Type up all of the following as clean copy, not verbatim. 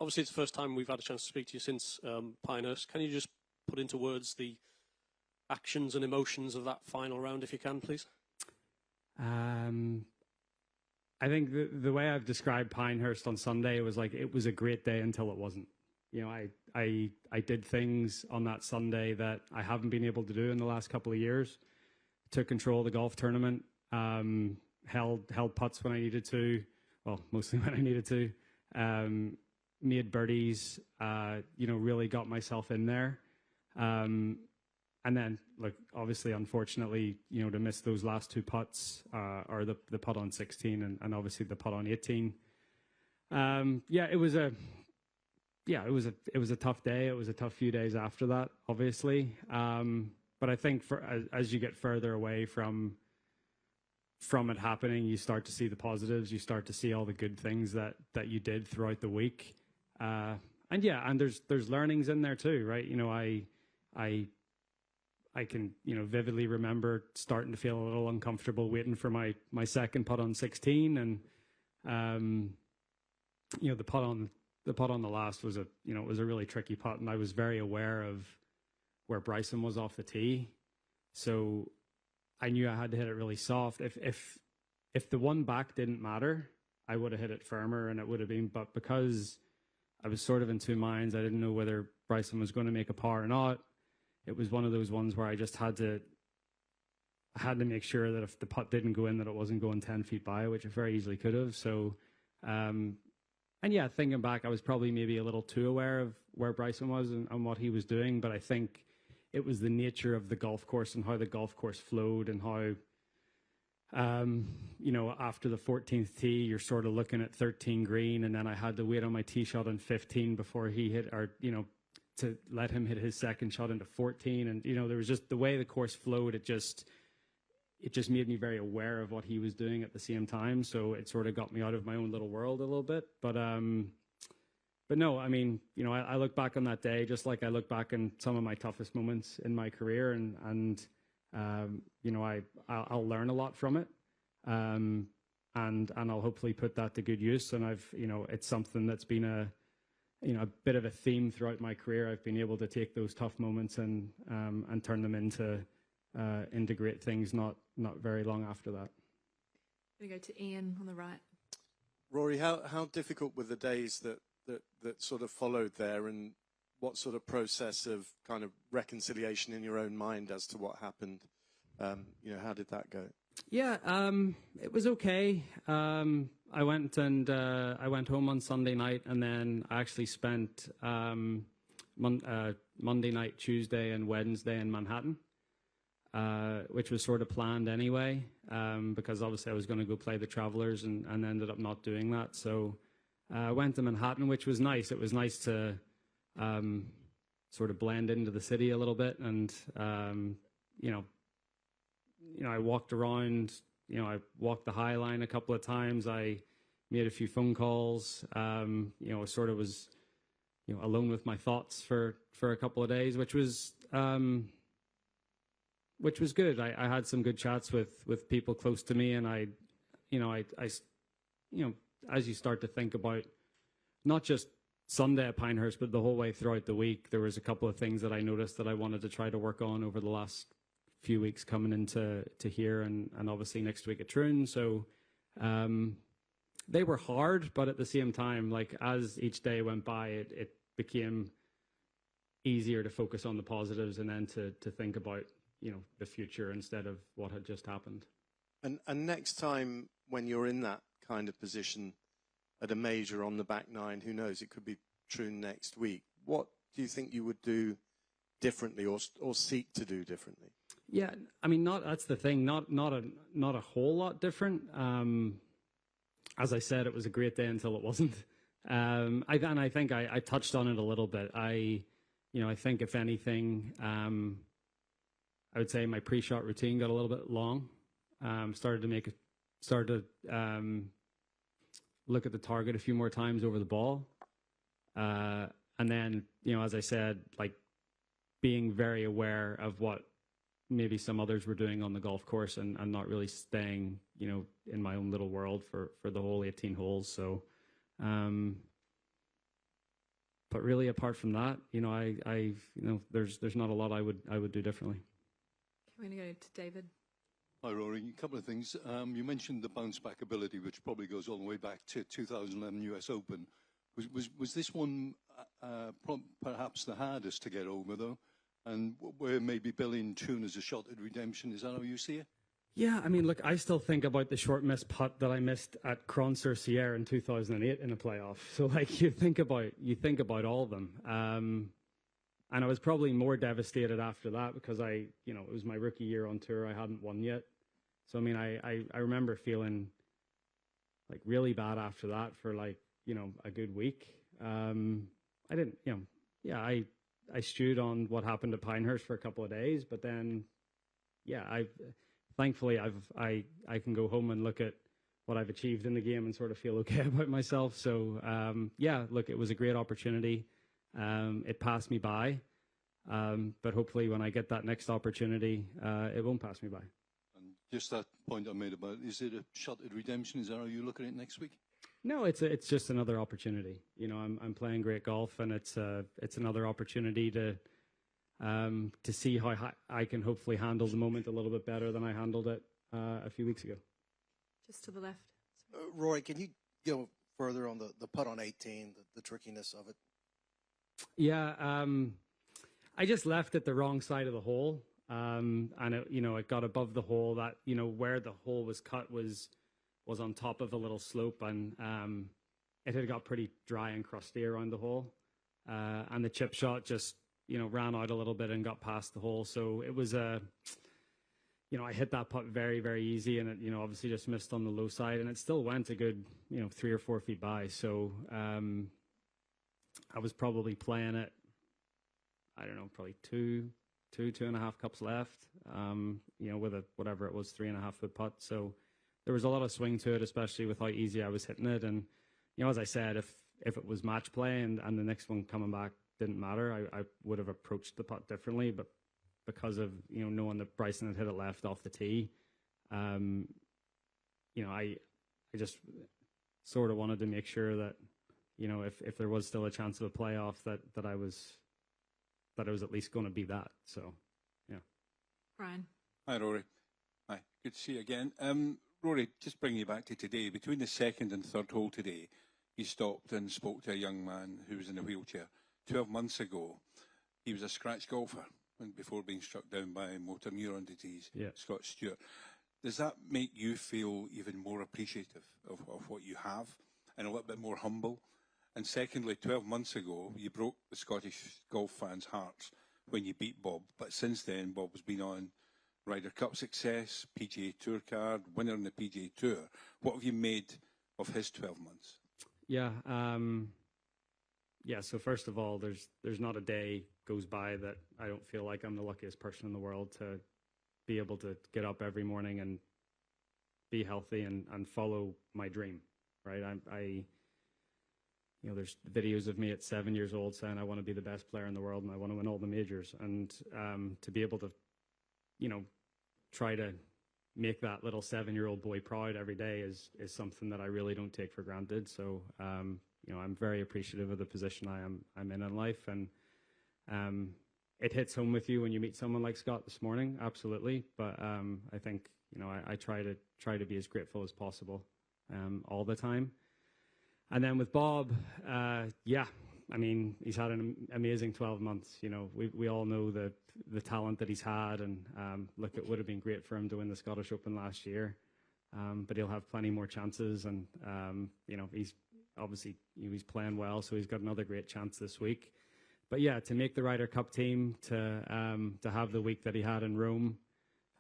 Obviously, it's the first time we've had a chance to speak to you since Pinehurst. Can you just put into words the actions and emotions of that final round, if you can, please? I think the way I've described Pinehurst on Sunday was like it was a great day until it wasn't. You know, I did things on that Sunday that I haven't been able to do in the last couple of years. Took control of the golf tournament, held putts when I needed to, well, mostly when I needed to, made birdies, really got myself in there. And then, like, obviously, unfortunately, to miss those last two putts, or the putt on 16 and obviously the putt on 18. It was a tough day. It was a tough few days after that, obviously. But I think as you get further away from it happening, you start to see the positives. You start to see all the good things that you did throughout the week. And there's learnings in there too, right? I can, vividly remember starting to feel a little uncomfortable waiting for my second putt on 16, and the putt on the last was it was a really tricky putt, and I was very aware of where Bryson was off the tee, so I knew I had to hit it really soft. If the one back didn't matter, I would have hit it firmer, and it would have been. But because I was sort of in two minds, I didn't know whether Bryson was going to make a par or not. It was one of those ones where I just had to make sure that if the putt didn't go in, that it wasn't going 10 feet by, which it very easily could have. So, thinking back, I was probably maybe a little too aware of where Bryson was and what he was doing. But I think it was the nature of the golf course and how the golf course flowed, and how, after the 14th tee, you're sort of looking at 13 green, and then I had to wait on my tee shot on 15 before he hit, to let him hit his second shot into 14. And, there was just the way the course flowed. It just made me very aware of what he was doing at the same time. So it sort of got me out of my own little world a little bit. But no, I mean, I look back on that day, just like I look back on some of my toughest moments in my career, and I'll learn a lot from it. And I'll hopefully put that to good use. And it's something that's been a bit of a theme throughout my career. I've been able to take those tough moments and turn them into great things not very long after that. Going to go to Ian on the right. Rory, how difficult were the days that sort of followed there, and what sort of process of kind of reconciliation in your own mind as to what happened? How did that go? Yeah, it was okay. I went home on Sunday night, and then I actually spent Monday night, Tuesday, and Wednesday in Manhattan, which was sort of planned anyway, because obviously I was going to go play the Travelers, and ended up not doing that. So I went to Manhattan, which was nice. It was nice to sort of blend into the city a little bit, and I walked around. I walked the High Line a couple of times. I made a few phone calls. Sort of was, alone with my thoughts for a couple of days, which was good. I had some good chats with people close to me, and I as you start to think about not just Sunday at Pinehurst, but the whole way throughout the week, there was a couple of things that I noticed that I wanted to try to work on over the last few weeks coming into here, and obviously next week at Troon. So they were hard, but at the same time, like, as each day went by, it became easier to focus on the positives, and then to think about the future instead of what had just happened. And next time when you're in that kind of position at a major on the back nine, who knows, it could be Troon next week. What do you think you would do differently, or seek to do differently? Yeah, I mean, that's the thing. Not a whole lot different. As I said, it was a great day until it wasn't. I think I touched on it a little bit. I think if anything, I would say my pre-shot routine got a little bit long. Started to look at the target a few more times over the ball, and then as I said, like, being very aware of what maybe some others were doing on the golf course, and not really staying, in my own little world for the whole 18 holes. So, really, apart from that, there's not a lot I would do differently. We're going to go to David. Hi, Rory. A couple of things. You mentioned the bounce-back ability, which probably goes all the way back to 2011 US Open. Was this one perhaps the hardest to get over, though? And where maybe Billy Toon is a shot at redemption, is that how you see it? Yeah, I mean, look, I still think about the short miss putt that I missed at Cron-sur-Sierre in 2008 in a playoff. So, like, you think about all of them. And I was probably more devastated after that because it was my rookie year on tour. I hadn't won yet. So, I mean, I remember feeling like really bad after that for like, a good week. I didn't, I stewed on what happened at Pinehurst for a couple of days, but then, thankfully I can go home and look at what I've achieved in the game and sort of feel okay about myself. So, look, it was a great opportunity. It passed me by, but hopefully when I get that next opportunity, it won't pass me by. And just that point I made about, is it a shot at redemption? Is that how you look at it next week? No, it's just another opportunity. I'm playing great golf, and it's another opportunity to see how I can hopefully handle the moment a little bit better than I handled it a few weeks ago. Just to the left. Rory, can you go further on the putt on 18, the trickiness of it? Yeah, I just left it the wrong side of the hole, and it got above the hole. That where the hole was cut was on top of a little slope, and it had got pretty dry and crusty around the hole, and the chip shot just ran out a little bit and got past the hole. So it was I hit that putt very, very easy, and it obviously just missed on the low side, and it still went a good 3 or 4 feet by. So I was probably playing it, I don't know, probably two and a half cups left, with a, whatever it was, 3.5 foot putt. So there was a lot of swing to it, especially with how easy I was hitting it. And, as I said, if it was match play and the next one coming back didn't matter, I would have approached the putt differently. But because of, knowing that Bryson had hit it left off the tee, I just sort of wanted to make sure that, if there was still a chance of a playoff, that I was at least going to be that. So, yeah. Brian. Hi, Rory. Hi, good to see you again. Rory, just bringing you back to today. Between the second and third hole today, you stopped and spoke to a young man who was in a wheelchair. 12 months ago, he was a scratch golfer before being struck down by motor neuron disease, Scott Stewart. Does that make you feel even more appreciative of what you have and a little bit more humble? And secondly, 12 months ago, you broke the Scottish golf fans' hearts when you beat Bob. But since then, Bob has been on Ryder Cup success, PGA Tour card, winner in the PGA Tour. What have you made of his 12 months? Yeah. So first of all, there's not a day goes by that I don't feel like I'm the luckiest person in the world to be able to get up every morning and be healthy and follow my dream, right? There's videos of me at 7 years old saying I want to be the best player in the world and I want to win all the majors. And to be able to, try to make that little 7-year-old boy proud every day is something that I really don't take for granted. So, I'm very appreciative of the position I'm in life. And it hits home with you when you meet someone like Scott this morning, absolutely. But I think, I try to be as grateful as possible all the time. And then with Bob, he's had an amazing 12 months. We all know the talent that he's had, and look, it would have been great for him to win the Scottish Open last year, but he'll have plenty more chances, and he's obviously he's playing well, so he's got another great chance this week. But yeah, to make the Ryder Cup team, to have the week that he had in Rome,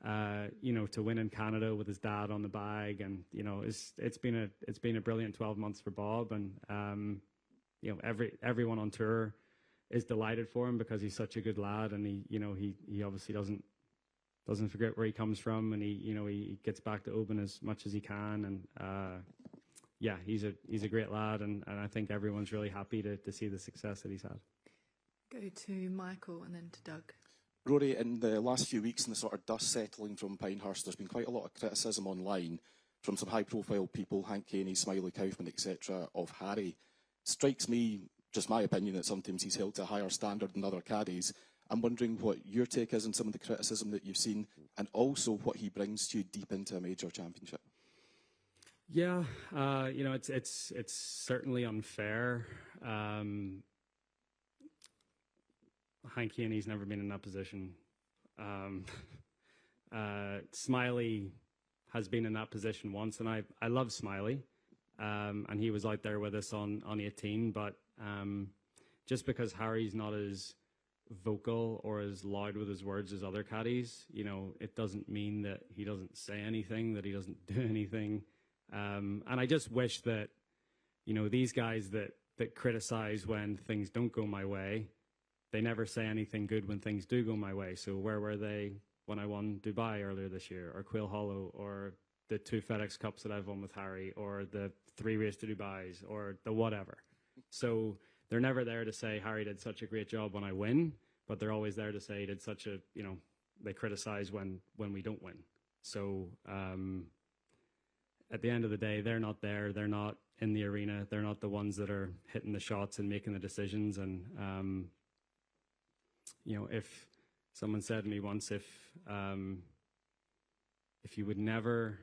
to win in Canada with his dad on the bag, and it's been a brilliant 12 months for Bob, and everyone on tour is delighted for him because he's such a good lad, and he obviously doesn't forget where he comes from, and he gets back to Oban as much as he can, and he's a great lad, and I think everyone's really happy to see the success that he's had. Go to Michael and then to Doug. Rory, in the last few weeks, and the sort of dust settling from Pinehurst, there's been quite a lot of criticism online from some high-profile people, Hank Caney, Smiley Kaufman, etc., of Harry. Strikes me, just my opinion that sometimes he's held to a higher standard than other caddies. I'm wondering what your take is on some of the criticism that you've seen, and also what he brings to you deep into a major championship. Yeah, you know, it's certainly unfair. Hank Haney's never been in that position. Smiley has been in that position once, and I love Smiley, and he was out there with us on 18. But just because Harry's not as vocal or as loud with his words as other caddies, you know, it doesn't mean that he doesn't say anything, that he doesn't do anything. And I just wish that, you know, these guys that criticize when things don't go my way, they never say anything good when things do go my way. So where were they when I won Dubai earlier this year, or Quail Hollow, or the 2 FedEx Cups that I've won with Harry, or the 3 Race to Dubais, or the whatever? So they're never there to say Harry did such a great job when I win, but they're always there to say he did such a, you know, they criticize when we don't win. So at the end of the day, they're not there. They're not in the arena. They're not the ones that are hitting the shots and making the decisions. And, you know, if someone said to me once, if you would never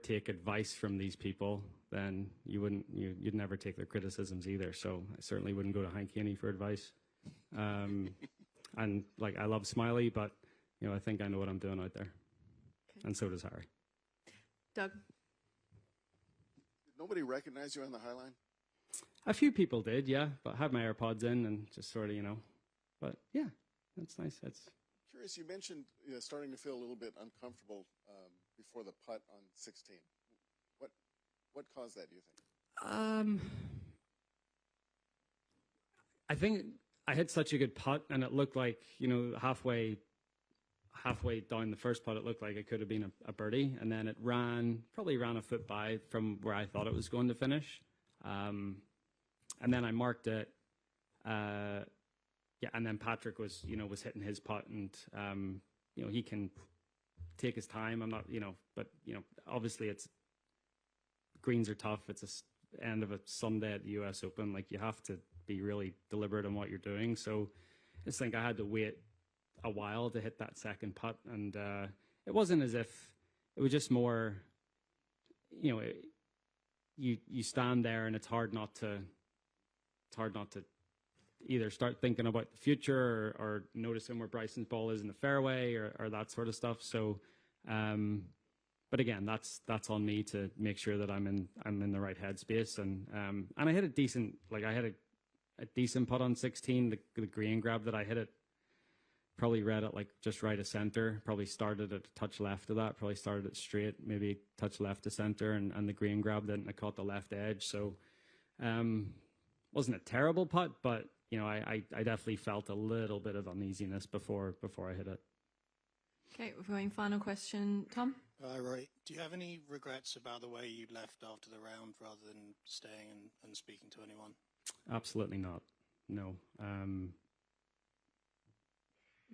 take advice from these people, then you'd never take their criticisms either. So I certainly wouldn't go to Hank Haney for advice. And like, I love Smiley, but you know, I think I know what I'm doing out there. Okay. And so does Harry. Doug. Did nobody recognize you on the high line? A few people did, yeah, but I had my AirPods in and just sort of, you know, but yeah, that's nice. That's curious. You mentioned starting to feel a little bit uncomfortable before the putt on 16. What caused that, do you think? I think I hit such a good putt, and it looked like, you know, halfway down the first putt, it looked like it could have been a birdie, and then it probably ran a foot by from where I thought it was going to finish. And then I marked it. Yeah, and then Patrick was hitting his putt, and you know, he can take his time. I'm not, you know, but you know, obviously greens are tough. It's the end of a Sunday at the US Open. Like, you have to be really deliberate on what you're doing. So I just think I had to wait a while to hit that second putt, and it wasn't as if it was just more, you know, you stand there and it's hard not to either start thinking about the future or noticing where Bryson's ball is in the fairway or that sort of stuff. So but again, that's on me to make sure that I'm in the right headspace, and I hit a decent putt on 16. The green grab that I hit, it probably read it like just right of center. Probably started at a touch left of that. Probably started it straight, maybe touch left to center, and the green grab then I caught the left edge. So wasn't a terrible putt, but you know, I definitely felt a little bit of uneasiness before I hit it. Okay, we're going final question, Tom. Rory, do you have any regrets about the way you left after the round rather than staying and speaking to anyone? Absolutely not. No.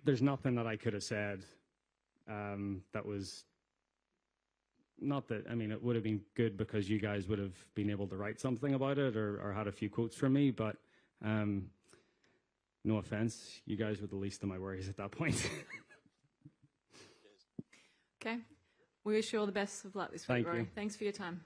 There's nothing that I could have said that was not that, I mean, it would have been good because you guys would have been able to write something about it or had a few quotes from me, but no offense, you guys were the least of my worries at that point. Okay. We wish you all the best of luck this week, Rory. Thanks for your time.